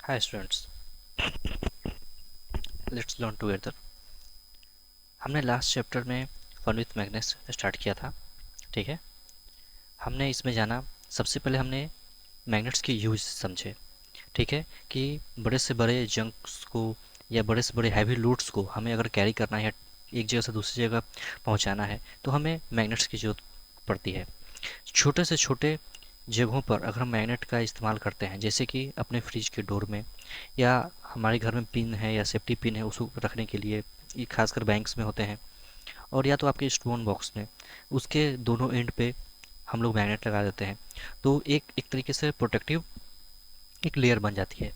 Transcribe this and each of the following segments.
Hi students, let's learn together. हमने last chapter में fun with magnets start किया था। ठीक है, हमने इसमें जाना। सबसे पहले हमने मैग्नेट्स के यूज समझे। ठीक है, कि बड़े से बड़े जंक्स को या बड़े से बड़े हैवी लोड्स को हमें अगर कैरी करना है या एक जगह से दूसरी जगह पहुंचाना है तो हमें मैग्नेट्स की जरूरत पड़ती है। छोटे से छोटे जगहों पर अगर हम मैग्नेट का इस्तेमाल करते हैं, जैसे कि अपने फ्रिज के डोर में, या हमारे घर में पिन है या सेफ्टी पिन है उसको रखने के लिए, ये खासकर बैंक्स में होते हैं, और या तो आपके स्टोन बॉक्स में, उसके दोनों एंड पे हम लोग मैग्नेट लगा देते हैं। तो एक एक तरीके से प्रोटेक्टिव एक लेयर बन जाती है।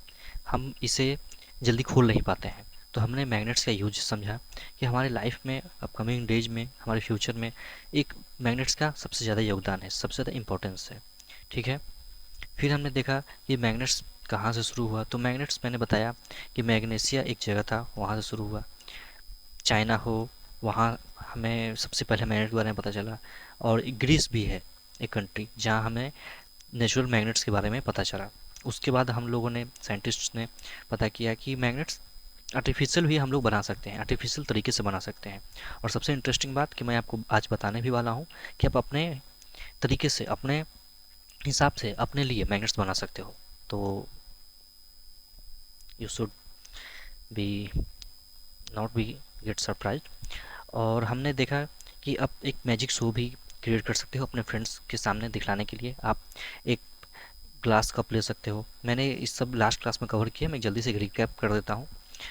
हम इसे जल्दी खोल नहीं पाते हैं। तो हमने मैग्नेट्स का यूज समझा कि हमारे लाइफ में, अपकमिंग डेज में, हमारे फ्यूचर में एक मैग्नेट्स का सबसे ज़्यादा योगदान है, सबसे ज़्यादा इंपॉर्टेंस है। ठीक है, फिर हमने देखा कि मैग्नेट्स कहाँ से शुरू हुआ। तो मैग्नेट्स मैंने बताया कि मैग्नेशिया एक जगह था, वहाँ से शुरू हुआ। चाइना हो, वहाँ हमें सबसे पहले मैग्नेट के बारे में पता चला। और ग्रीस भी है एक कंट्री जहाँ हमें नेचुरल मैग्नेट्स के बारे में पता चला। उसके बाद हम लोगों ने, साइंटिस्ट्स ने पता किया कि मैग्नेट्स आर्टिफिशियल भी हम लोग बना सकते हैं, आर्टिफिशियल तरीके से बना सकते हैं। और सबसे इंटरेस्टिंग बात कि मैं आपको आज बताने भी वाला हूँ कि आप अपने तरीके से, अपने हिसाब से अपने लिए मैग्नेट्स बना सकते हो। तो you should be not be get surprise. और हमने देखा कि अब एक मैजिक शो भी क्रिएट कर सकते हो अपने फ्रेंड्स के सामने दिखलाने के लिए। आप एक ग्लास कप ले सकते हो। मैंने इस सब लास्ट क्लास में कवर किया, मैं जल्दी से रिकैप कर देता हूँ।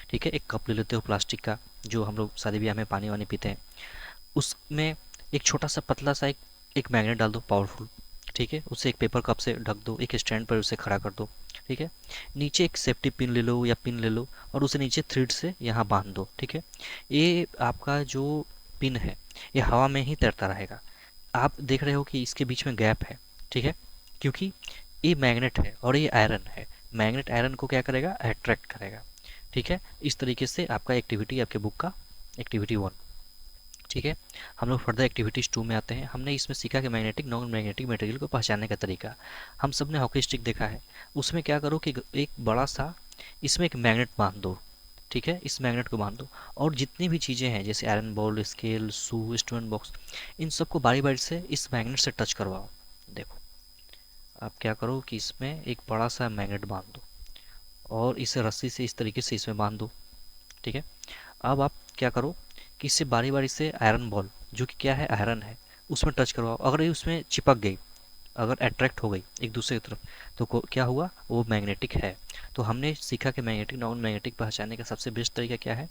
ठीक है, एक कप ले लेते हो प्लास्टिक का, जो हम लोग शादी ब्याह में पानी वानी पीते हैं। उसमें एक छोटा सा पतला सा एक मैग्नेट डाल दो, पावरफुल। ठीक है, उसे एक पेपर कप से ढक दो, एक स्टैंड पर उसे खड़ा कर दो। ठीक है, नीचे एक सेफ्टी पिन ले लो या पिन ले लो और उसे नीचे थ्रेड से यहाँ बांध दो। ठीक है, ये आपका जो पिन है ये हवा में ही तैरता रहेगा। आप देख रहे हो कि इसके बीच में गैप है। ठीक है, क्योंकि ये मैग्नेट है और ये आयरन है। मैग्नेट आयरन को क्या करेगा, अट्रैक्ट करेगा। ठीक है, इस तरीके से आपका एक्टिविटी, आपके बुक का एक्टिविटी 1। ठीक है, हम लोग फर्दर एक्टिविटीज 2 में आते हैं। हमने इसमें सीखा कि मैग्नेटिक नॉन मैग्नेटिक मटेरियल को पहचानने का तरीका। हम सब ने हॉकी स्टिक देखा है। उसमें क्या करो कि एक बड़ा सा इसमें एक मैग्नेट बांध दो। ठीक है, इस मैग्नेट को बांध दो और जितनी भी चीज़ें हैं जैसे आयरन बॉल, स्केल, शू, स्टोन बॉक्स, इन सबको बारी बारी से इस मैग्नेट से टच करवाओ। देखो, आप क्या करो कि इसमें एक बड़ा सा मैग्नेट बांध दो और इसे रस्सी से इस तरीके से इसमें बांध दो। ठीक है, अब आप क्या करो कि इससे बारी बारी से आयरन बॉल, जो कि क्या है, आयरन है, उसमें टच करवाओ। अगर ये उसमें चिपक गई, अगर अट्रैक्ट हो गई एक दूसरे की तरफ, तो क्या हुआ, वो मैग्नेटिक है। तो हमने सीखा कि मैग्नेटिक नॉन मैग्नेटिक पहचानने का सबसे बेस्ट तरीका क्या है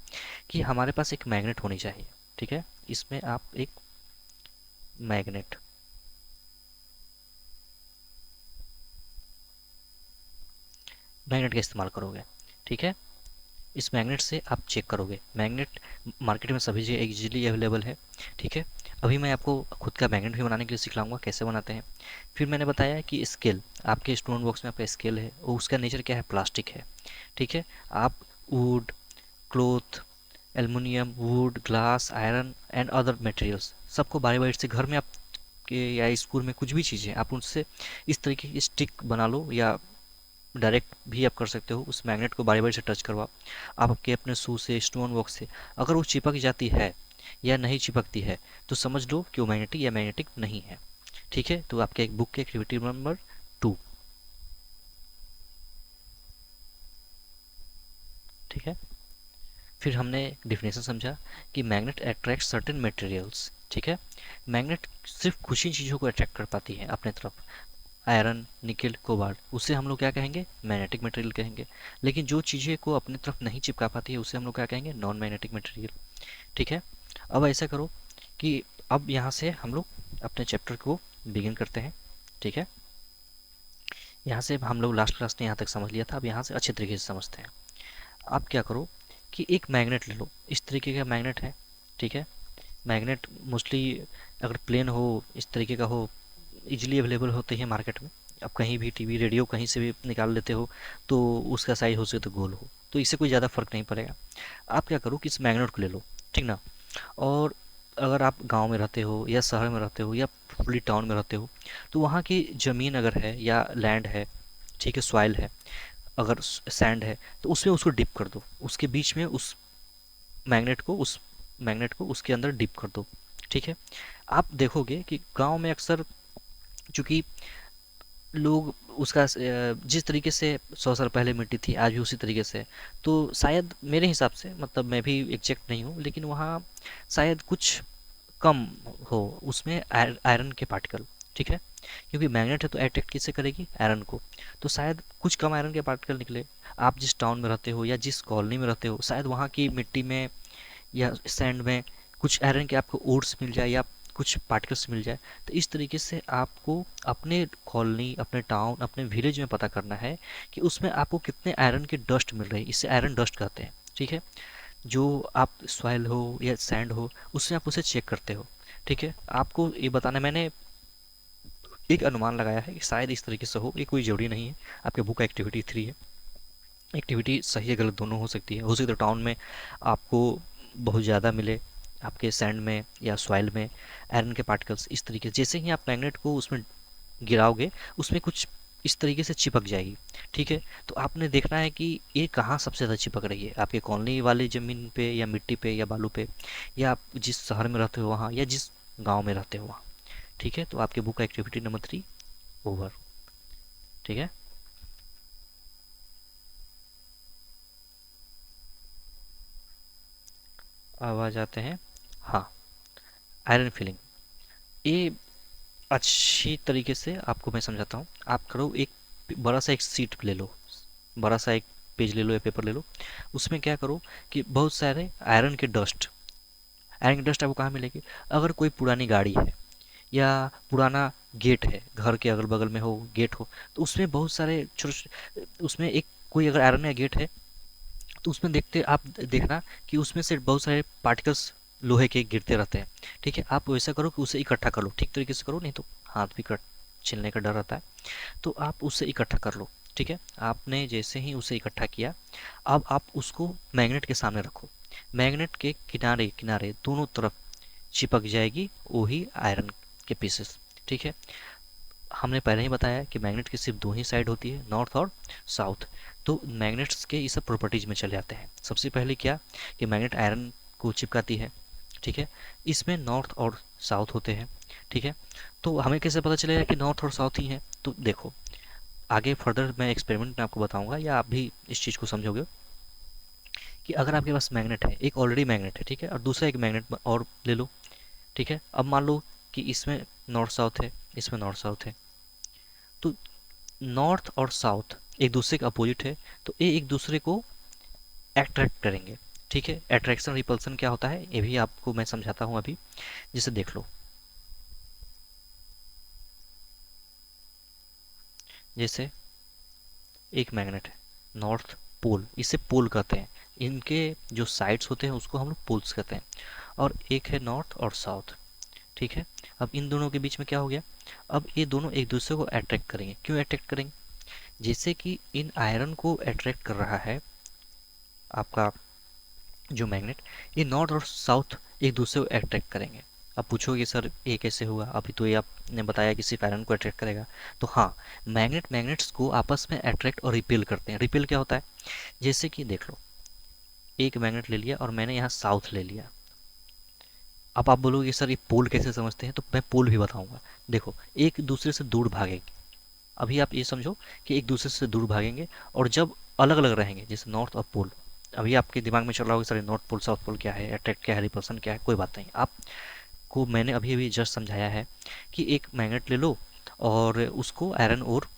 कि हमारे पास एक मैग्नेट होनी चाहिए। ठीक है, इसमें आप एक मैग्नेट, मैग्नेट का इस्तेमाल करोगे। ठीक है, इस मैग्नेट से आप चेक करोगे। मैग्नेट मार्केट में सभी जगह इजीली अवेलेबल है। ठीक है, अभी मैं आपको खुद का मैग्नेट भी बनाने के लिए सिखलाऊंगा कैसे बनाते हैं। फिर मैंने बताया कि स्केल, आपके स्टोन बॉक्स में आपका स्केल है और उसका नेचर क्या है, प्लास्टिक है। ठीक है, आप would, cloth, aluminium, would, glass, iron and other materials सबको बारी बारी से घर में आप के या स्कूल में कुछ भी चीज़ें आप उनसे इस तरीके की स्टिक बना लो, या डायरेक्ट भी आप कर सकते हो। उस मैग्नेट को बारी बारी से टच करवाओ। आप आपके अपने शू से, स्टोन बॉक्स से, अगर वो चिपक जाती है या नहीं चिपकती है तो समझ लो कि वो मैग्नेटिक या मैग्नेटिक नहीं है। ठीक है, तो आपके एक बुक के एक्टिविटी नंबर 2। ठीक है, फिर हमने डिफिनेशन समझा कि मैग्नेट अट्रैक्ट सर्टेन मटेरियल्स। ठीक है, मैग्नेट सिर्फ कुछ ही चीज़ों को अट्रैक्ट कर पाती है अपने तरफ। आयरन, निकेल, कोबाल्ट, उसे हम लोग क्या कहेंगे, मैग्नेटिक मटेरियल कहेंगे। लेकिन जो चीज़ें को अपनी तरफ नहीं चिपका पाती है उसे हम लोग क्या कहेंगे, नॉन मैग्नेटिक मटेरियल। ठीक है, अब ऐसा करो कि अब यहाँ से हम लोग अपने चैप्टर को बिगिन करते हैं। ठीक है, यहाँ से हम लोग लास्ट क्लास ने यहाँ तक समझ लिया था, अब यहाँ से अच्छे तरीके से समझते हैं। आप क्या करो कि एक मैग्नेट ले लो, इस तरीके का मैग्नेट है। ठीक है, मैग्नेट मोस्टली अगर प्लेन हो, इस तरीके का हो, इजीली अवेलेबल होते हैं मार्केट में। आप कहीं भी टीवी रेडियो कहीं से भी निकाल लेते हो, तो उसका साइज हो सके तो गोल हो, तो इससे कोई ज़्यादा फर्क नहीं पड़ेगा। आप क्या करो कि इस मैग्नेट को ले लो। ठीक ना, और अगर आप गांव में रहते हो या शहर में रहते हो या फुली टाउन में रहते हो, तो वहाँ की ज़मीन अगर है या लैंड है, ठीक है, सॉइल है, अगर सैंड है तो उसमें उसको डिप कर दो, उसके बीच में उस मैग्नेट को उसके अंदर डिप कर दो। ठीक है। आप देखोगे कि गांव में अक्सर, चूंकि लोग उसका जिस तरीके से 100 साल पहले मिट्टी थी आज भी उसी तरीके से है, तो शायद मेरे हिसाब से, मतलब मैं भी एग्जैक्ट नहीं हूँ, लेकिन वहाँ शायद कुछ कम हो उसमें आयरन के पार्टिकल। ठीक है। क्योंकि मैग्नेट है तो अट्रैक्ट किससे करेगी, आयरन को। तो शायद कुछ कम आयरन के पार्टिकल निकले। आप जिस टाउन में रहते हो या जिस कॉलोनी में रहते हो, शायद वहाँ की मिट्टी में या सैंड में कुछ आयरन के आपको ओर्स मिल जाए या कुछ पार्टिकल्स मिल जाए। तो इस तरीके से आपको अपने कॉलोनी, अपने टाउन, अपने विलेज में पता करना है कि उसमें आपको कितने आयरन के डस्ट मिल रहे हैं। इसे आयरन डस्ट कहते हैं। ठीक है। जो आप सॉइल हो या सैंड हो, उसमें आप उसे चेक करते हो। ठीक है। आपको ये बताना, मैंने एक अनुमान लगाया है कि शायद इस तरीके से हो, ये कोई जरूरी नहीं है। आपके बुक एक्टिविटी 3 है। एक्टिविटी सही है गलत दोनों हो सकती है। हो सकता है टाउन में आपको बहुत ज़्यादा मिले, आपके सैंड में या सॉइल में आयरन के पार्टिकल्स। इस तरीके से जैसे ही आप मैग्नेट को उसमें गिराओगे, उसमें कुछ इस तरीके से चिपक जाएगी। ठीक है। तो आपने देखना है कि ये कहाँ सबसे ज़्यादा चिपक रही है, आपके कॉलोनी वाली ज़मीन पे या मिट्टी पे या बालू पे, या आप जिस शहर में रहते हो वहाँ, या जिस गांव में रहते हो वहाँ। ठीक है। तो आपके बुक एक्टिविटी नंबर 3 ओवर। ठीक है। अब आ जाते हैं, हाँ, आयरन फिलिंग। ये अच्छी तरीके से आपको मैं समझाता हूँ। आप करो, एक बड़ा सा एक सीट ले लो, बड़ा सा एक पेज ले लो या पेपर ले लो। उसमें क्या करो कि बहुत सारे आयरन के डस्ट, आयरन की डस्ट आपको कहाँ मिलेगी, अगर कोई पुरानी गाड़ी है या पुराना गेट है, घर के अगल बगल में हो गेट हो, तो उसमें बहुत सारे छोटे, उसमें एक कोई अगर आयरन या गेट है, तो उसमें देखते आप देखना कि उसमें से बहुत सारे पार्टिकल्स लोहे के गिरते रहते हैं। ठीक है। आप वैसा करो कि उसे इकट्ठा कर लो, ठीक तरीके से करो, नहीं तो हाथ भी कट छिलने का डर रहता है। तो आप उसे इकट्ठा कर लो। ठीक है। आपने जैसे ही उसे इकट्ठा किया, अब आप उसको मैग्नेट के सामने रखो। मैग्नेट के किनारे किनारे दोनों तरफ चिपक जाएगी वही आयरन के पीसेस। ठीक है। हमने पहले ही बताया कि मैग्नेट की सिर्फ दो ही साइड होती है, नॉर्थ और साउथ। तो मैग्नेट्स के इस सब प्रॉपर्टीज में चले जाते हैं। सबसे पहले क्या कि मैग्नेट आयरन को चिपकाती है। ठीक है। इसमें नॉर्थ और साउथ होते हैं। ठीक है। तो हमें कैसे पता चलेगा कि नॉर्थ और साउथ ही हैं, तो देखो, आगे फर्दर मैं एक्सपेरिमेंट में आपको बताऊंगा या आप भी इस चीज़ को समझोगे कि अगर आपके पास मैग्नेट है, एक ऑलरेडी मैग्नेट है, ठीक है, और दूसरा एक मैग्नेट और ले लो। ठीक है। अब मान लो कि इसमें नॉर्थ साउथ है, इसमें नॉर्थ साउथ है, तो नॉर्थ और साउथ एक दूसरे के अपोजिट है, तो ये एक दूसरे को अट्रैक्ट करेंगे। ठीक है। अट्रैक्शन रिपल्सन क्या होता है ये भी आपको मैं समझाता हूँ अभी। जैसे देख लो, जैसे एक मैग्नेट है, नॉर्थ पोल, इसे पोल कहते हैं। इनके जो साइड्स होते हैं उसको हम लोग पोल्स कहते हैं। और एक है नॉर्थ और साउथ। ठीक है। अब इन दोनों के बीच में क्या हो गया, अब ये दोनों एक दूसरे को अट्रैक्ट करेंगे। क्यों अट्रैक्ट करेंगे, जैसे कि इन आयरन को अट्रैक्ट कर रहा है आपका जो मैग्नेट, ये नॉर्थ और साउथ एक दूसरे को अट्रैक्ट करेंगे। अब पूछोगे सर ये कैसे हुआ, अभी तो ये आपने बताया कि सिर्फ आयरन को अट्रैक्ट करेगा। तो हाँ, मैग्नेट्स को आपस में अट्रैक्ट और रिपेल करते हैं। रिपेल क्या होता है, जैसे कि देख लो, एक मैग्नेट ले लिया और मैंने यहाँ साउथ ले लिया। अब आप बोलोगे सर ये पोल कैसे समझते हैं, तो मैं पोल भी बताऊंगा। देखो, एक दूसरे से दूर भागेंगे। अभी आप ये समझो कि एक दूसरे से दूर भागेंगे, और जब अलग अलग रहेंगे, जैसे नॉर्थ और पोल, अभी आपके दिमाग में चल रहा होगा sir north pole south pole क्या है, अट्रैक्ट क्या है, रिपल्सन क्या है, कोई बात नहीं। आपको मैंने अभी अभी जस्ट समझाया है कि एक मैग्नेट ले लो और उसको आयरन और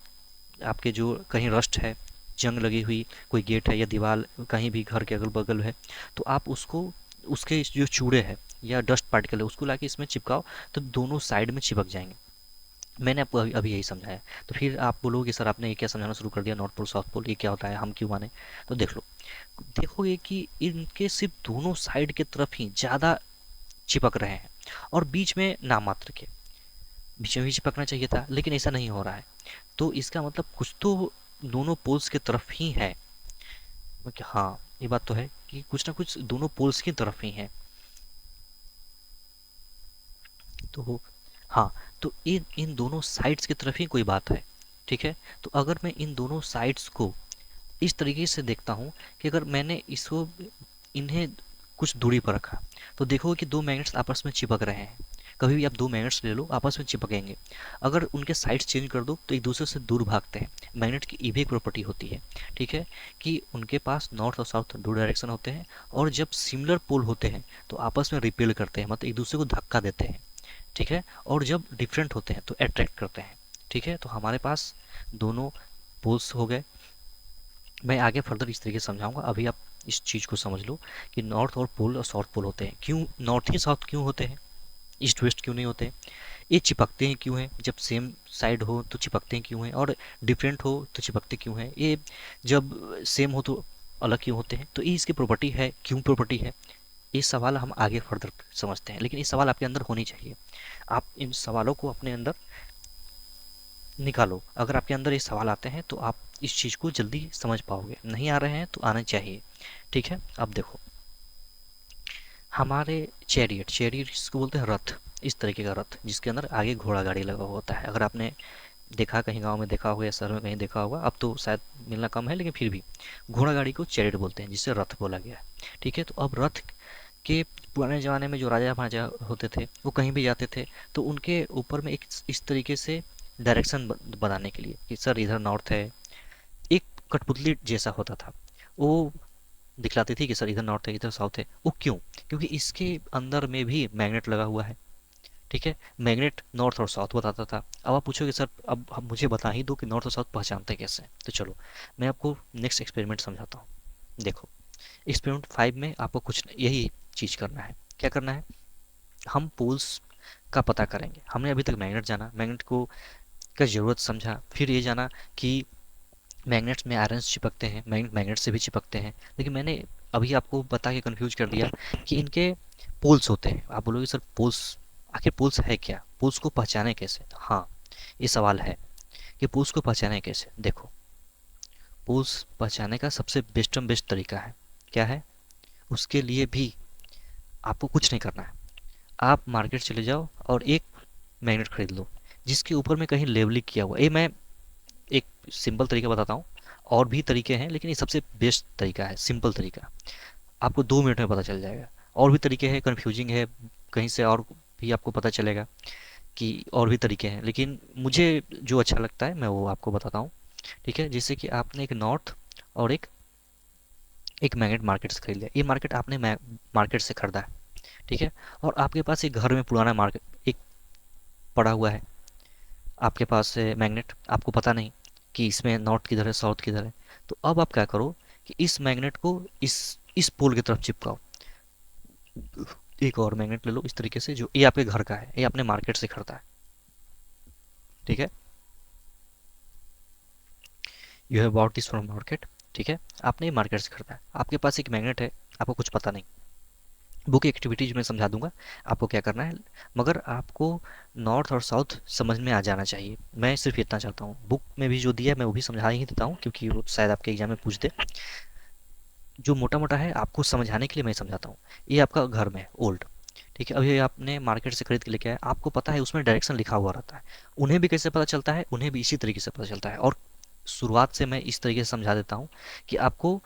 आपके जो कहीं रस्ट है, जंग लगी हुई कोई गेट है या दीवार कहीं भी घर के अगल बगल है, तो आप उसको, उसके जो चूड़े हैं या डस्ट पार्टिकल है उसको लाके इसमें चिपकाओ, तो दोनों साइड में चिपक जाएंगे। मैंने आपको अभी अभी यही समझाया। तो फिर आप बोलोगे सर आपने ये क्या समझाना शुरू कर दिया, नॉर्थ पोल साउथ पोल ये क्या होता है, हम क्यों माने। तो देख लो, देखोगे कि इनके सिर्फ दोनों साइड के तरफ ही ज़्यादा चिपक रहे हैं, और बीच में नामात्र के, बीच में भी चिपकना चाहिए था लेकिन ऐसा नहीं हो रहा है। तो इसका मतलब कुछ तो दोनों पोल्स की तरफ ही है। हाँ, ये बात तो है कि कुछ ना कुछ दोनों पोल्स की तरफ ही है। तो हाँ, तो इन इन दोनों साइड्स की तरफ ही कोई बात है। ठीक है। तो अगर मैं इन दोनों साइड्स को इस तरीके से देखता हूँ कि अगर मैंने इसको इन्हें कुछ दूरी पर रखा तो देखोगे कि दो मैग्नेट्स आपस में चिपक रहे हैं। कभी भी आप दो मैग्नेट्स ले लो, आपस में चिपकेंगे। अगर उनके साइड्स चेंज कर दो तो एक दूसरे से दूर भागते हैं। मैग्नेट की ये भी एक प्रॉपर्टी होती है, ठीक है, कि उनके पास नॉर्थ और साउथ दो डायरेक्शन होते हैं, और जब सिमिलर पोल होते हैं तो आपस में रिपेल करते हैं, मतलब एक दूसरे को धक्का देते हैं, ठीक है। और जब डिफरेंट होते हैं तो अट्रैक्ट करते हैं, ठीक है। तो हमारे पास दोनों पोल्स हो गए। मैं आगे फर्दर इस तरीके से समझाऊंगा, अभी आप इस चीज़ को समझ लो कि नॉर्थ और पोल और साउथ पोल होते हैं। क्यों नॉर्थ ही साउथ क्यों होते हैं, ईस्ट वेस्ट क्यों नहीं होते? ये चिपकते हैं क्यों हैं? जब सेम साइड हो तो चिपकते हैं क्यों हैं? और डिफरेंट हो तो चिपकते क्यों हैं? ये जब सेम हो तो अलग क्यों होते हैं? तो ये इसकी प्रॉपर्टी है, क्यों प्रॉपर्टी है, ये सवाल हम आगे फर्दर समझते हैं। लेकिन ये सवाल आपके अंदर होनी चाहिए। आप इन सवालों को अपने अंदर निकालो। अगर आपके अंदर ये सवाल आते हैं तो आप इस चीज़ को जल्दी समझ पाओगे। नहीं आ रहे हैं तो आने चाहिए, ठीक है। अब देखो, हमारे चैरियट, चैरियट इसको बोलते हैं रथ, इस तरीके का रथ जिसके अंदर आगे घोड़ा गाड़ी लगा हुआ होता है। अगर आपने देखा, कहीं गांव में देखा होगा या शहर में कहीं देखा होगा, अब तो शायद मिलना कम है, लेकिन फिर भी घोड़ा गाड़ी को चैरियट बोलते हैं, जिससे रथ बोला गया है, ठीक है। तो अब रथ के पुराने ज़माने में जो राजा महाराजा होते थे वो कहीं भी जाते थे तो उनके ऊपर में एक इस तरीके से डायरेक्शन बनाने के लिए कि सर इधर नॉर्थ है, एक कठपुतली जैसा होता था, वो दिखलाती थी कि सर इधर नॉर्थ है इधर साउथ है। वो क्यों? क्योंकि इसके अंदर में भी मैग्नेट लगा हुआ है, ठीक है। मैग्नेट नॉर्थ और साउथ बताता था। अब आप पूछोगे सर अब मुझे बता ही दो कि नॉर्थ और साउथ पहचानते कैसे हैं। तो चलो मैं आपको नेक्स्ट एक्सपेरिमेंट समझाता हूँ। देखो, एक्सपेरिमेंट 5 में आपको कुछ यही चीज़ करना है। क्या करना है? हम पोल्स का पता करेंगे। हमने अभी तक मैग्नेट जाना, मैग्नेट को का ज़रूरत समझा, फिर ये जाना कि मैग्नेट्स में आयरन्स चिपकते हैं, मैग्नेट मैग्नेट से भी चिपकते हैं। लेकिन मैंने अभी आपको बता के कंफ्यूज कर दिया कि इनके पोल्स होते हैं। आप बोलोगे सर पोल्स, आखिर पोल्स है क्या, पोल्स को पहचाने कैसे? तो हाँ, ये सवाल है कि पोल्स को पहचाने कैसे। देखो, पोल्स पहचाने का सबसे बेस्ट तरीका है, क्या है? उसके लिए भी आपको कुछ नहीं करना है। आप मार्केट चले जाओ और एक मैग्नेट खरीद लो जिसके ऊपर में कहीं लेबलिंग किया हुआ। ये मैं एक सिंपल तरीका बताता हूँ, और भी तरीके हैं लेकिन ये सबसे बेस्ट तरीका है, सिंपल तरीका। आपको 2 मिनट में पता चल जाएगा। और भी तरीके हैं, कन्फ्यूजिंग है, कहीं से और भी आपको पता चलेगा कि और भी तरीके हैं, लेकिन मुझे जो अच्छा लगता है मैं वो आपको बताता हूँ, ठीक है। जैसे कि आपने एक नॉर्थ और एक एक मैग्नेट मार्केट से खरीद लिया। ये मार्केट आपने मार्केट से खरीदा है, ठीक है। और आपके पास एक घर में पुराना मार्केट एक पड़ा हुआ है, आपके पास मैग्नेट, आपको पता नहीं कि इसमें नॉर्थ किधर है साउथ किधर है। तो अब आप क्या करो कि इस मैग्नेट को इस पोल की तरफ चिपकाओ। एक और मैग्नेट ले लो इस तरीके से, जो ये आपके घर का है, ये आपने मार्केट से खरीदा है, ठीक है। You have bought this from market, ठीक है। आपने मार्केट से खरीदा है, आपके पास एक मैग्नेट है, आपको कुछ पता नहीं। बुक एक्टिविटीज में समझा दूंगा आपको क्या करना है, मगर आपको नॉर्थ और साउथ समझ में आ जाना चाहिए। मैं सिर्फ इतना चाहता हूँ, बुक में भी जो दिया है मैं वो भी समझा ही देता हूँ क्योंकि वो शायद आपके एग्जाम में पूछ दे। जो मोटा मोटा है आपको समझाने के लिए मैं समझाता हूँ। ये आपका घर में ओल्ड, ठीक है, अभी आपने मार्केट से खरीद के लेके आए, आपको पता है उसमें डायरेक्शन लिखा हुआ रहता है। उन्हें भी कैसे पता चलता है? उन्हें भी इसी तरीके से पता चलता है। और शुरुआत से मैं इस तरीके से समझा देता हूँ कि आपको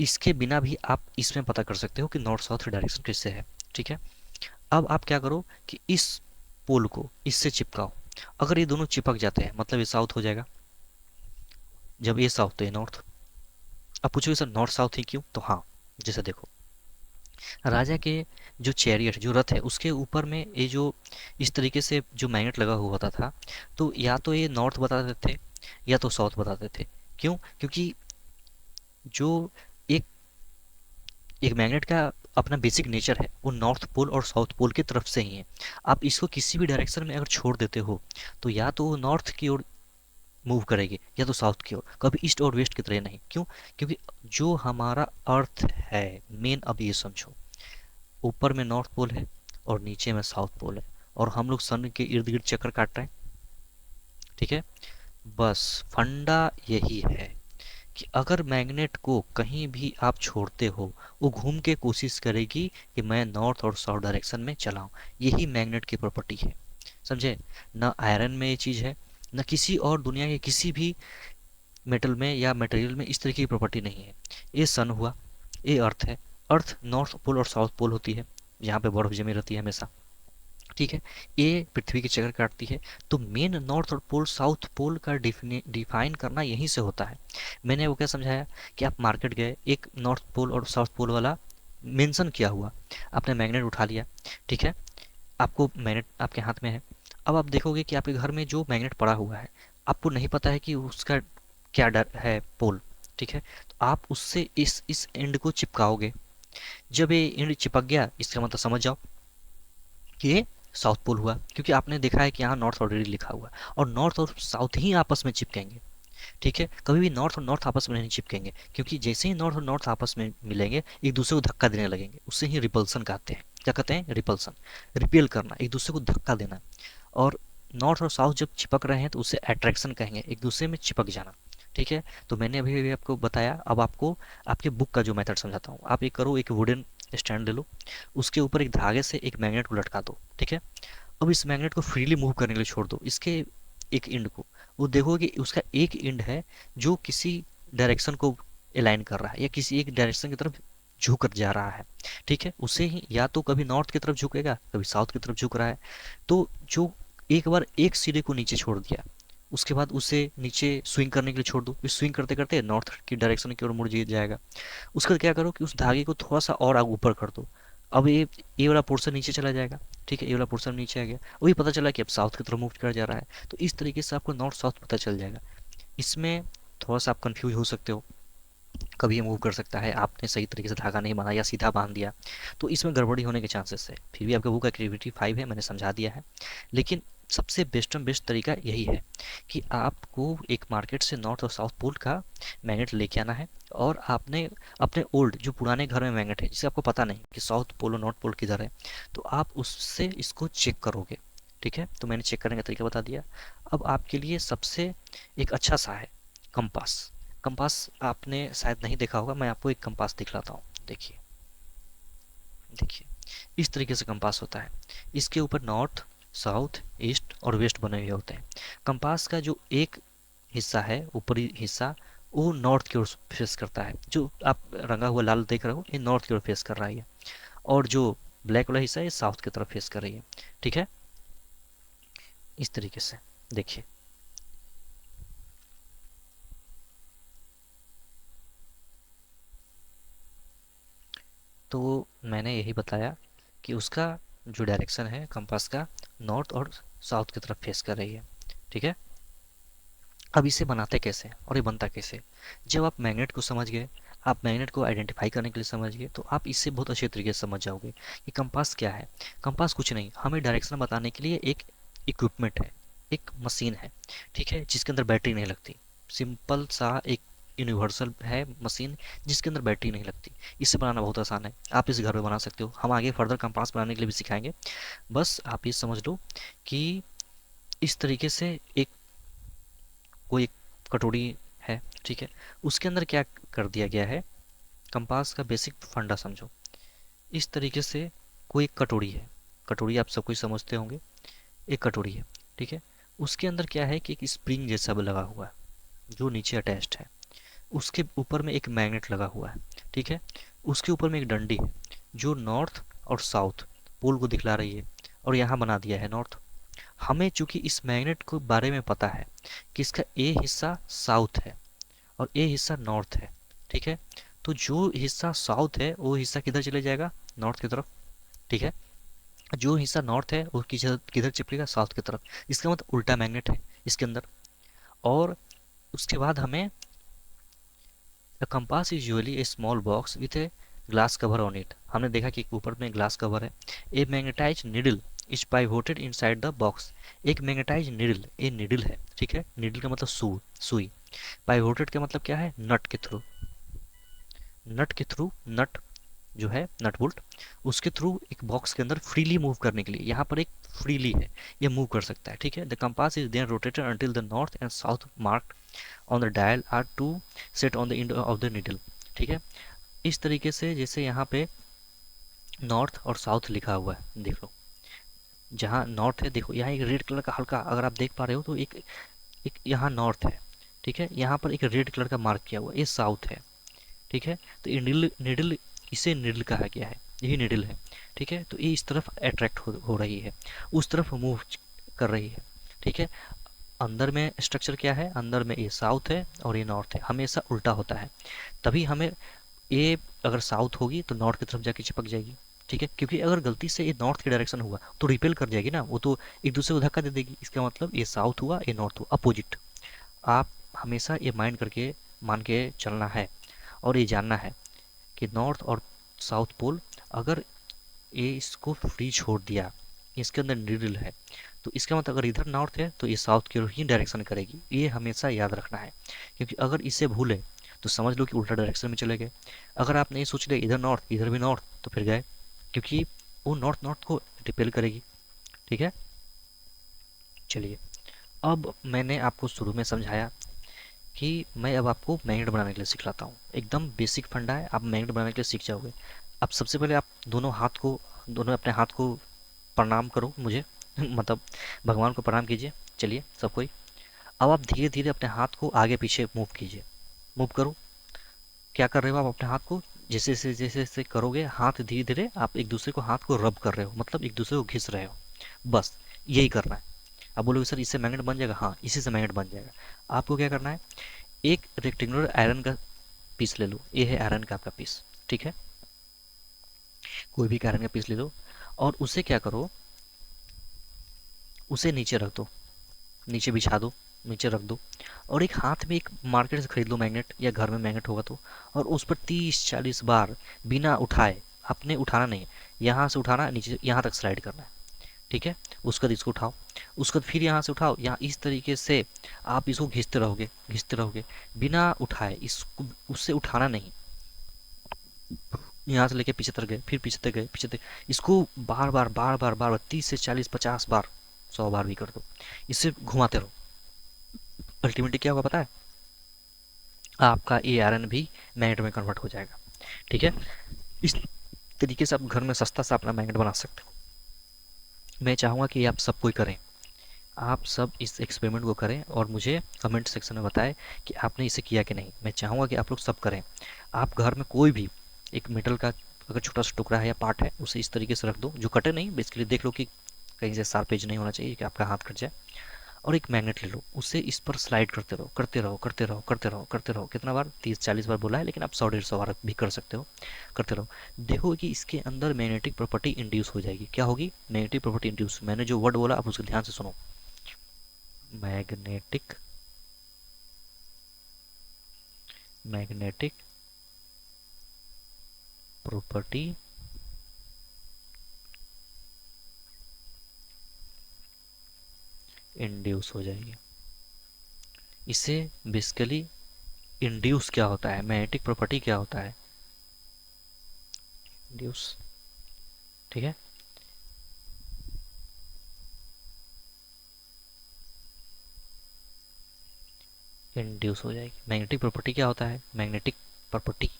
इसके बिना भी आप इसमें पता कर सकते हो कि नॉर्थ साउथ डायरेक्शन किससे है, ठीक है। अब आप क्या करो कि इस पोल को इससे चिपकाओ। अगर ये दोनों चिपक जाते हैं मतलब ये साउथ हो जाएगा, जब ये साउथ तो ये नॉर्थ। अब पूछोगे सर नॉर्थ साउथ ही क्यों? तो हाँ, जैसे देखो, राजा के जो चैरियट जो रथ है उसके ऊपर में ये जो इस तरीके से जो मैग्नेट लगा हुआ होता था, तो या तो ये नॉर्थ बताते थे या तो साउथ बताते थे। क्यों? क्योंकि जो एक एक मैग्नेट का अपना बेसिक नेचर है वो नॉर्थ पोल और साउथ पोल की तरफ से ही है। आप इसको किसी भी डायरेक्शन में अगर छोड़ देते हो तो या तो वो नॉर्थ की ओर मूव करेगी या तो साउथ की ओर, कभी ईस्ट और वेस्ट की तरह नहीं। क्यों? क्योंकि जो हमारा अर्थ है मेन, अब ये समझो, ऊपर में नॉर्थ पोल है और नीचे में साउथ पोल है, और हम लोग सन के इर्द गिर्द चक्कर काट रहे हैं, ठीक है। बस फंडा यही है कि अगर मैग्नेट को कहीं भी आप छोड़ते हो वो घूम के कोशिश करेगी कि मैं नॉर्थ और साउथ डायरेक्शन में चलाऊं। यही मैग्नेट की प्रॉपर्टी है, समझे ना? आयरन में ये चीज़ है, ना किसी और दुनिया के किसी भी मेटल में या मटेरियल में इस तरीके की प्रॉपर्टी नहीं है। ये सन हुआ, ये अर्थ है। अर्थ नॉर्थ पोल और साउथ पोल होती है, जहाँ पे बर्फ जमी रहती है हमेशा। ठीक है, ये पृथ्वी के चक्कर काटती है। तो मेन नॉर्थ और पोल साउथ पोल का डिफाइन करना यहीं से होता है। मैंने वो क्या समझाया कि आप मार्केट गए, एक नॉर्थ पोल और साउथ पोल वाला मेंशन किया हुआ, आपने मैग्नेट उठा लिया। ठीक है, आपको मैग्नेट आपके हाथ में है। अब आप देखोगे कि आपके घर में जो मैग्नेट पड़ा हुआ है, आपको नहीं पता है कि उसका क्या डर है पोल। ठीक है, तो आप उससे इस एंड को चिपकाओगे। जब ये एंड चिपक गया, इसका मतलब समझ जाओ कि ये साउथ पोल हुआ, क्योंकि आपने देखा है कि यहाँ नॉर्थ ऑलरेडी लिखा हुआ है, और नॉर्थ और साउथ ही आपस में चिपकेंगे। ठीक है, कभी भी नॉर्थ और नॉर्थ आपस में नहीं चिपकेंगे, क्योंकि जैसे ही नॉर्थ और नॉर्थ आपस में मिलेंगे, एक दूसरे को धक्का देने लगेंगे। उससे ही रिपल्सन कहते हैं। क्या कहते हैं? रिपल्सन। रिपेल करना, एक दूसरे को धक्का देना। और नॉर्थ और साउथ जब चिपक रहे हैं तो उसे अट्रैक्शन कहेंगे, एक दूसरे में चिपक जाना। ठीक है, तो मैंने अभी अभी आपको बताया। अब आपको आपके बुक का जो मेथड समझाता हूँ। आप ये करो, एक वुडन स्टैंड ले लो, उसके ऊपर एक धागे से एक मैग्नेट को लटका दो। ठीक है, अब इस मैग्नेट को फ्रीली मूव करने के लिए छोड़ दो, इसके एक एंड को। वो देखोगे कि उसका एक एंड है जो किसी डायरेक्शन को अलाइन कर रहा है, या किसी एक डायरेक्शन की तरफ झुक कर जा रहा है। ठीक है, उसे ही या तो कभी नॉर्थ की तरफ झुकेगा, कभी साउथ की तरफ झुक रहा है। तो जो एक बार एक सिरे को नीचे छोड़ दिया, उसके बाद उसे नीचे स्विंग करने के लिए छोड़ दो। स्विंग करते करते नॉर्थ की डायरेक्शन की ओर मुड़ जाएगा। उसके बाद क्या करो कि उस धागे को थोड़ा सा और आगे ऊपर कर दो। अब ये वाला पोर्शन नीचे चला जाएगा। ठीक है, ये वाला पोर्शन नीचे आ गया, वही पता चला कि अब साउथ की तरफ मूव कर जा रहा है। तो इस तरीके से आपको नॉर्थ साउथ पता चल जाएगा। इसमें थोड़ा सा आप कंफ्यूज हो सकते हो, कभी ये मूव कर सकता है, आपने सही तरीके से धागा नहीं बांधा या सीधा बांध दिया, तो इसमें गड़बड़ी होने के चांसेस है। फिर भी आपका बुक एक्टिविटी 5 है, मैंने समझा दिया है। लेकिन सबसे बेस्ट एंड बेस्ट तरीका यही है कि आपको एक मार्केट से नॉर्थ और साउथ पोल का मैग्नेट लेके आना है। और आपने अपने ओल्ड जो पुराने घर में मैग्नेट है, जिसे आपको पता नहीं कि साउथ पोल और नॉर्थ पोल किधर है, तो आप उससे इसको चेक करोगे। ठीक है, तो मैंने चेक करने का तरीका बता दिया। अब आपके लिए सबसे एक अच्छा सा है कंपास। कंपास आपने शायद नहीं देखा होगा, मैं आपको एक कंपास दिखलाता हूँ। देखिए, देखिए, इस तरीके से कंपास होता है। इसके ऊपर नॉर्थ, साउथ, ईस्ट और वेस्ट बने हुए होते हैं। कंपास का जो एक हिस्सा है, ऊपरी हिस्सा, वो नॉर्थ की ओर फेस करता है। जो आप रंगा हुआ लाल देख रहे हो, ये नॉर्थ की ओर फेस कर रहा है। और जो ब्लैक वाला हिस्सा है, ये साउथ की तरफ फेस कर रही है। ठीक है, इस तरीके से देखिए। तो मैंने यही बताया कि उसका जो डायरेक्शन है कंपास का, नॉर्थ और साउथ की तरफ फेस कर रही है। ठीक है, अब इसे बनाते कैसे और ये बनता कैसे? जब आप मैग्नेट को समझ गए, आप मैग्नेट को आइडेंटिफाई करने के लिए समझ गए, तो आप इससे बहुत अच्छे तरीके से समझ जाओगे कि कंपास क्या है। कंपास कुछ नहीं, हमें डायरेक्शन बताने के लिए एक इक्विपमेंट है, एक मशीन है। ठीक है, जिसके अंदर बैटरी नहीं लगती। सिंपल सा एक यूनिवर्सल है मशीन, जिसके अंदर बैटरी नहीं लगती। इसे बनाना बहुत आसान है, आप इसे घर में बना सकते हो। हम आगे फर्दर कंपास बनाने के लिए भी सिखाएंगे। बस आप ये समझ लो कि इस तरीके से एक कोई एक कटोरी है। ठीक है, उसके अंदर क्या कर दिया गया है, कंपास का बेसिक फंडा समझो। इस तरीके से कोई एक कटोरी है। कटोरी आप सब कुछ समझते होंगे, एक कटोरी है। ठीक है, उसके अंदर क्या है कि एक स्प्रिंग जैसा भी लगा हुआ है जो नीचे अटैच्ड है। उसके ऊपर में एक मैग्नेट लगा हुआ है। ठीक है, उसके ऊपर में एक डंडी है जो नॉर्थ और साउथ पोल को दिखला रही है, और यहाँ बना दिया है नॉर्थ। हमें चूंकि इस मैग्नेट को बारे में पता है कि इसका ए हिस्सा साउथ है और ए हिस्सा नॉर्थ है। ठीक है, तो जो हिस्सा साउथ है वो हिस्सा किधर चले जाएगा? नॉर्थ की तरफ। ठीक है, जो हिस्सा नॉर्थ है वो किधर किधर चिपकेगा? साउथ की तरफ। इसका मतलब उल्टा मैग्नेट है इसके अंदर। और उसके बाद हमें the compass is usually a small box with a glass cover on it. हमने देखा कि ऊपर में ग्लास कवर है। A magnetize needle is pivoted inside the box. एक मैग्नेटाइज निडल, ए निडल है। ठीक है, निडल का मतलब सुई। पाइवोटेड का मतलब क्या है? नट के थ्रू। नट के थ्रू, नट जो है नट बोल्ट, उसके थ्रू एक बॉक्स के अंदर फ्रीली मूव करने के लिए, यहाँ पर एक फ्रीली है, ये मूव कर सकता है। ठीक है, the compass is then rotated until the north and south marked on the dial are to set on the end of the needle. ठीक है, इस तरीके से जैसे यहाँ पे नॉर्थ और साउथ लिखा हुआ है, देख लो। जहाँ नॉर्थ है, देखो यहाँ एक रेड कलर का हल्का, अगर आप देख पा रहे हो तो एक एक यहाँ नॉर्थ है। ठीक है, यहाँ पर एक रेड कलर का मार्क किया हुआ, ये साउथ है। ठीक है, तो ये निडल निडल इसे निडल कहा गया है, यही निडल है। ठीक है, तो ये इस तरफ अट्रैक्ट हो रही है, उस तरफ मूव कर रही है। ठीक है, अंदर में स्ट्रक्चर क्या है, अंदर में ये साउथ है और ये नॉर्थ है, हमेशा उल्टा होता है। तभी हमें ये अगर साउथ होगी तो नॉर्थ की तरफ जाके चिपक जाएगी। ठीक है, क्योंकि अगर गलती से ये नॉर्थ की डायरेक्शन हुआ तो रिपेल कर जाएगी ना, वो तो एक दूसरे को धक्का दे देगी। इसका मतलब ये साउथ हुआ, ये नॉर्थ हुआ, अपोजिट। आप हमेशा ये माइंड करके मान के चलना है और ये जानना है कि नॉर्थ और साउथ पोल, अगर ये इसको फ्री छोड़ दिया, इसके अंदर नीडल है, तो इसका मतलब अगर इधर नॉर्थ है तो ये साउथ की ओर ही डायरेक्शन करेगी। ये हमेशा याद रखना है, क्योंकि अगर इसे भूले तो समझ लो कि उल्टा डायरेक्शन में चले गए। अगर आप नहीं सोच रहे इधर नॉर्थ इधर भी नॉर्थ, तो फिर गए, क्योंकि वो नॉर्थ नॉर्थ को रिपेल करेगी। ठीक है, चलिए, अब मैंने आपको शुरू में समझाया कि मैं अब आपको मैग्नेट बनाने के लिए सिखलाता हूँ। एकदम बेसिक फंडा है, आप मैग्नेट बनाने के लिए सीख जाओगे। अब सबसे पहले आप दोनों अपने हाथ को प्रणाम करो मुझे मतलब भगवान को प्रणाम कीजिए। चलिए सब कोई, अब आप धीरे धीरे अपने हाथ को आगे पीछे मूव कीजिए। मूव करो। क्या कर रहे हो आप अपने हाथ को, जैसे जैसे करोगे हाथ धीरे धीरे आप एक दूसरे को हाथ को रब कर रहे हो, मतलब एक दूसरे को घिस रहे हो। बस यही करना है। अब बोलोगे सर इससे मैग्नेट बन जाएगा, हाँ इसी से मैग्नेट बन जाएगा। आपको क्या करना है, एक रेक्टेंगुलर आयरन का पीस ले लो, ये है आयरन का आपका पीस। ठीक है, कोई भी आयरन का पीस ले लो और उसे क्या करो, उसे नीचे रख दो, नीचे बिछा दो, नीचे रख दो। और एक हाथ में एक मार्केट से खरीद लो मैग्नेट, या घर में मैग्नेट होगा तो, और उस पर 30-40 बार बिना उठाए, आपने उठाना नहीं, यहाँ से उठाना नीचे यहाँ तक स्लाइड करना है। ठीक है, उसके बाद इसको उठाओ, उसके बाद फिर यहाँ से उठाओ, यहाँ इस तरीके से आप इसको घिसते रहोगे बिना उठाए, इसको उससे उठाना नहीं। यहाँ से लेके पीछे तक गए, फिर पीछे तक गए, पीछे तक, इसको बार बार 30 से 40 50 बार, 100 बार भी कर दो, इसे घुमाते रहो। अल्टीमेटली क्या होगा पता है, आपका ए आयरन भी मैग्नेट में कन्वर्ट हो जाएगा। ठीक है, इस तरीके से आप घर में सस्ता सा अपना मैग्नेट बना सकते हो। मैं चाहूँगा कि आप सब कोई करें, आप सब इस एक्सपेरिमेंट को करें और मुझे कमेंट सेक्शन में बताएं कि आपने इसे किया कि नहीं। मैं चाहूँगा कि आप लोग सब करें। आप घर में कोई भी एक मेटल का अगर छोटा सा टुकड़ा है या पार्ट है, उसे इस तरीके से रख दो, जो कटे नहीं, बेसिकली देख लो कि कहीं से शार्प एज नहीं होना चाहिए कि आपका हाथ कट जाए। और एक मैग्नेट ले लो, उसे इस पर स्लाइड करते रहो, करते रहो, करते रहो, करते रहो, करते रहो। कितना बार, 30-40 बार बोला है, लेकिन आप 100-150 बार भी कर सकते हो। करते रहो, देखो कि इसके अंदर मैग्नेटिक प्रॉपर्टी इंड्यूस हो जाएगी। क्या होगी, मैग्नेटिक प्रॉपर्टी इंड्यूस। मैंने जो वर्ड बोला आप उसको ध्यान से सुनो, मैग्नेटिक मैग्नेटिक प्रॉपर्टी इंड्यूस हो जाएगी। इसे बेसिकली इंड्यूस क्या होता है, मैग्नेटिक प्रॉपर्टी क्या होता है, इंड्यूस। ठीक है, इंड्यूस हो जाएगी। मैग्नेटिक प्रॉपर्टी क्या होता है, मैग्नेटिक प्रॉपर्टी।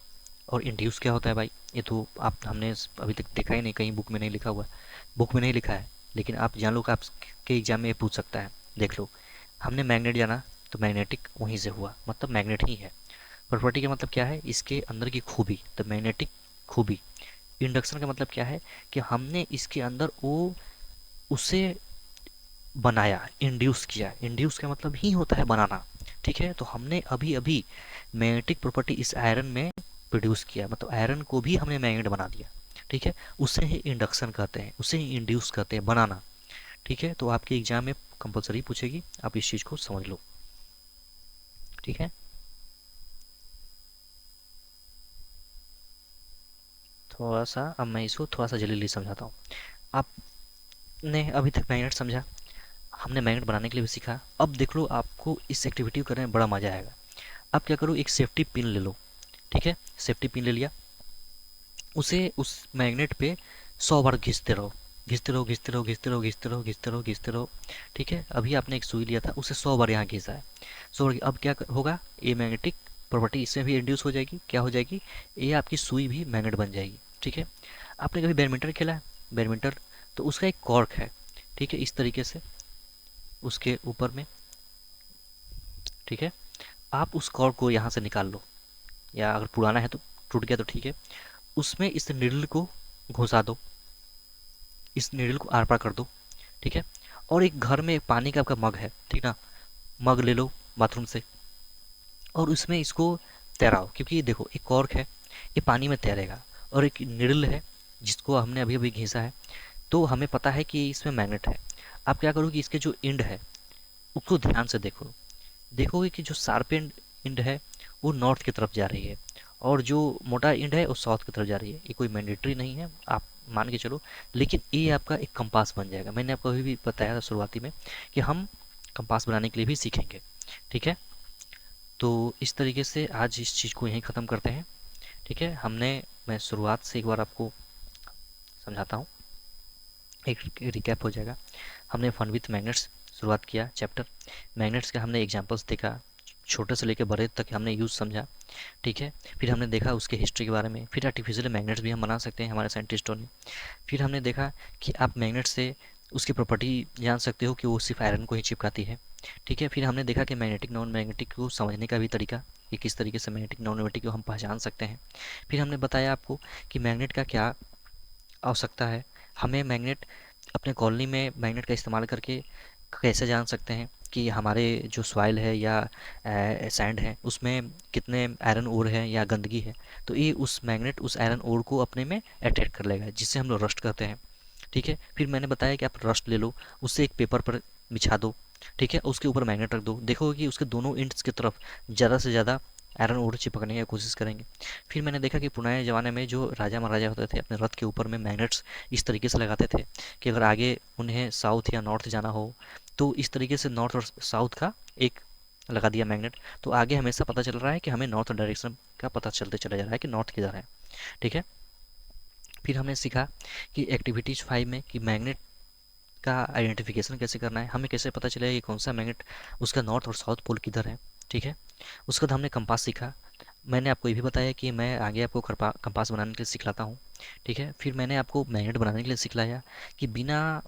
और इंड्यूस क्या होता है भाई, ये तो आप हमने अभी तक देखा ही नहीं, कहीं बुक में नहीं लिखा हुआ, बुक में नहीं लिखा है, लेकिन आप जान लो कि आपके एग्जाम में ये पूछ सकता है। देख लो, हमने मैग्नेट जाना तो मैग्नेटिक वहीं से हुआ, मतलब मैग्नेट ही है। प्रॉपर्टी का मतलब क्या है, इसके अंदर की खूबी, तो मैग्नेटिक खूबी। इंडक्शन का मतलब क्या है, कि हमने इसके अंदर वो उसे बनाया, इंड्यूस किया। इंड्यूस का मतलब ही होता है बनाना। ठीक है, तो हमने अभी अभी मैग्नेटिक प्रॉपर्टी इस आयरन में प्रोड्यूस किया, मतलब आयरन को भी हमने मैग्नेट बना दिया। ठीक है, उसे ही इंडक्शन कहते हैं, उसे ही इंड्यूस कहते हैं, बनाना। ठीक है, तो आपके एग्जाम में कंपलसरी पूछेगी, आप इस चीज़ को समझ लो। ठीक है, थोड़ा सा अब मैं इसको थोड़ा सा जल्दी समझाता हूँ। आपने अभी तक मैग्नेट समझा, हमने मैग्नेट बनाने के लिए भी सीखा। अब देख लो, आपको इस एक्टिविटी को करने में बड़ा मजा आएगा। अब क्या करो, एक सेफ्टी पिन ले लो। ठीक है, सेफ्टी पिन ले लिया, उसे उस मैग्नेट पे 100 बार घिसते रहो, घिसते रहो, घिसते रहो, घिसते रहो, घिसते रहो, घिसते रहो, घिसते रहो। ठीक है, अभी आपने एक सुई लिया था, उसे 100 बार यहाँ घिसा है, 100 बार। अब क्या होगा, ये मैग्नेटिक प्रॉपर्टी इसमें भी इंड्यूस हो जाएगी। क्या हो जाएगी, ये आपकी सुई भी मैग्नेट बन जाएगी। ठीक है, आपने कभी बैडमिंटन खेला है, बैडमिंटन, तो उसका एक कॉर्क है। ठीक है, इस तरीके से उसके ऊपर में। ठीक है, आप उस कॉर्ड को यहाँ से निकाल लो, या अगर पुराना है तो टूट गया तो ठीक है, उसमें इस नीडल को घुसा दो, इस नीडल को आर पार कर दो, ठीक है। और एक घर में एक पानी का आपका मग है, ठीक ना, मग ले लो बाथरूम से, और उसमें इसको तैराओ, क्योंकि देखो एक कॉर्क है, ये पानी में तैरेगा, और एक निडल है जिसको हमने अभी अभी घिसा है, तो हमें पता है कि इसमें मैग्नेट है। आप क्या करोगे, इसके जो एंड है उसको ध्यान से देखो, देखोगे कि जो शार्प एंड है वो नॉर्थ की तरफ जा रही है, और जो मोटा एंड है वो साउथ की तरफ जा रही है। ये कोई मैंडेटरी नहीं है, आप मान के चलो, लेकिन ये आपका एक कंपास बन जाएगा। मैंने आपको अभी भी बताया था शुरुआती में कि हम कंपास बनाने के लिए भी सीखेंगे, ठीक है। तो इस तरीके से आज इस चीज़ को यहीं ख़त्म करते हैं, ठीक है। मैं शुरुआत से एक बार आपको समझाता हूँ, एक रिकैप हो जाएगा। हमने फन विथ मैग्नेट्स शुरुआत किया चैप्टर, मैग्नेट्स के हमने एग्जांपल्स देखा, छोटे से लेकर बड़े तक हमने यूज़ समझा, ठीक है। फिर हमने देखा उसके हिस्ट्री के बारे में, फिर आर्टिफिशियल मैग्नेट्स भी हम बना सकते हैं हमारे साइंटिस्टों ने। फिर हमने देखा कि आप मैग्नेट से उसकी प्रॉपर्टी जान सकते हो कि वो सिर्फ आयरन को ही चिपकाती है, ठीक है। फिर हमने देखा कि मैग्नेटिक नॉन मैग्नेटिक को समझने का भी तरीका, कि किस तरीके से मैग्नेटिक नॉन मैग्नेटिक को हम पहचान सकते हैं। फिर हमने बताया आपको कि मैग्नेट का क्या आवश्यकता है, हमें मैग्नेट अपने कॉलोनी में मैग्नेट का इस्तेमाल करके कैसे जान सकते हैं कि हमारे जो सॉइल है या सैंड है उसमें कितने आयरन ओर है या गंदगी है, तो ये उस मैग्नेट उस आयरन ओर को अपने में अट्रैक्ट कर लेगा, जिससे हम लोग रस्ट करते हैं, ठीक है। फिर मैंने बताया कि आप रस्ट ले लो, उससे एक पेपर पर बिछा दो, ठीक है, उसके ऊपर मैग्नेट रख दो, देखोगे कि उसके दोनों एंड्स की तरफ ज़्यादा से ज़्यादा आयरन ओर चिपकने की कोशिश करेंगे। फिर मैंने देखा कि पुराने ज़माने में जो राजा महाराजा होते थे अपने रथ के ऊपर में मैग्नेट्स इस तरीके से लगाते थे कि अगर आगे उन्हें साउथ या नॉर्थ जाना हो तो इस तरीके से नॉर्थ और साउथ का एक लगा दिया मैग्नेट, तो आगे हमेशा पता चल रहा है कि हमें नॉर्थ डायरेक्शन का पता चलते चला जा रहा है कि नॉर्थ किधर है, ठीक है। फिर हमने सीखा कि एक्टिविटीज 5 में कि मैग्नेट का आइडेंटिफिकेशन कैसे करना है, हमें कैसे पता चलेगा कि कौन सा मैग्नेट उसका नॉर्थ और साउथ पोल किधर है, ठीक है। उसके बाद हमने कंपास सीखा, मैंने आपको ये भी बताया कि मैं आगे आपको कंपास बनाने के लिए सिखलाता हूँ, ठीक है। फिर मैंने आपको मैग्नेट बनाने के लिए सिखलाया कि बिना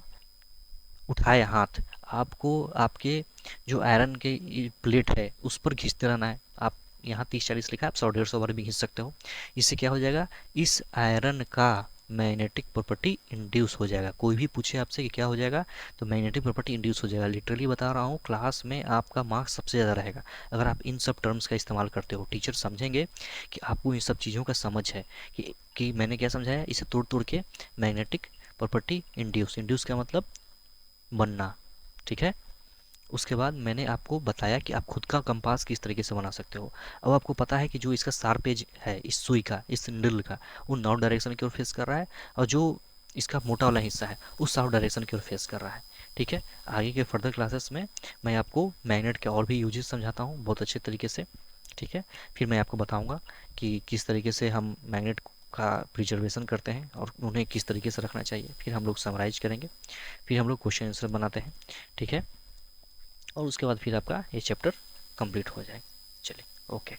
उठाए हाथ आपको आपके जो आयरन के प्लेट है उस पर खींचते रहना है। आप यहाँ 30-40 लिखा है, आप 100-150 बार भी खींच सकते हो। इससे क्या हो जाएगा, इस आयरन का मैग्नेटिक प्रॉपर्टी इंड्यूस हो जाएगा। कोई भी पूछे आपसे कि क्या हो जाएगा, तो मैग्नेटिक प्रॉपर्टी इंड्यूस हो जाएगा। लिटरली बता रहा हूँ, क्लास में आपका मार्क्स सबसे ज़्यादा रहेगा अगर आप इन सब टर्म्स का इस्तेमाल करते हो। टीचर समझेंगे कि आपको इन सब चीज़ों का समझ है कि मैंने क्या समझाया, इसे तोड़ तोड़ के मैग्नेटिक प्रॉपर्टी इंड्यूस, इंड्यूस का मतलब बनना, ठीक है। उसके बाद मैंने आपको बताया कि आप खुद का कंपास किस तरीके से बना सकते हो। अब आपको पता है कि जो इसका शार्प एज है इस सुई का, इस निडल का, वो नॉर्थ डायरेक्शन की ओर फेस कर रहा है, और जो इसका मोटा वाला हिस्सा है उस साउथ डायरेक्शन की ओर फेस कर रहा है, ठीक है। आगे के फर्दर क्लासेस में मैं आपको मैग्नेट के और भी यूजेस समझाता हूँ बहुत अच्छे तरीके से, ठीक है। फिर मैं आपको बताऊँगा कि किस तरीके से हम मैग्नेट का प्रिजर्वेशन करते हैं और उन्हें किस तरीके से रखना चाहिए। फिर हम लोग समराइज करेंगे, फिर हम लोग क्वेश्चन आंसर बनाते हैं, ठीक है। और उसके बाद फिर आपका ये चैप्टर कंप्लीट हो जाएगा। चलिए, ओके।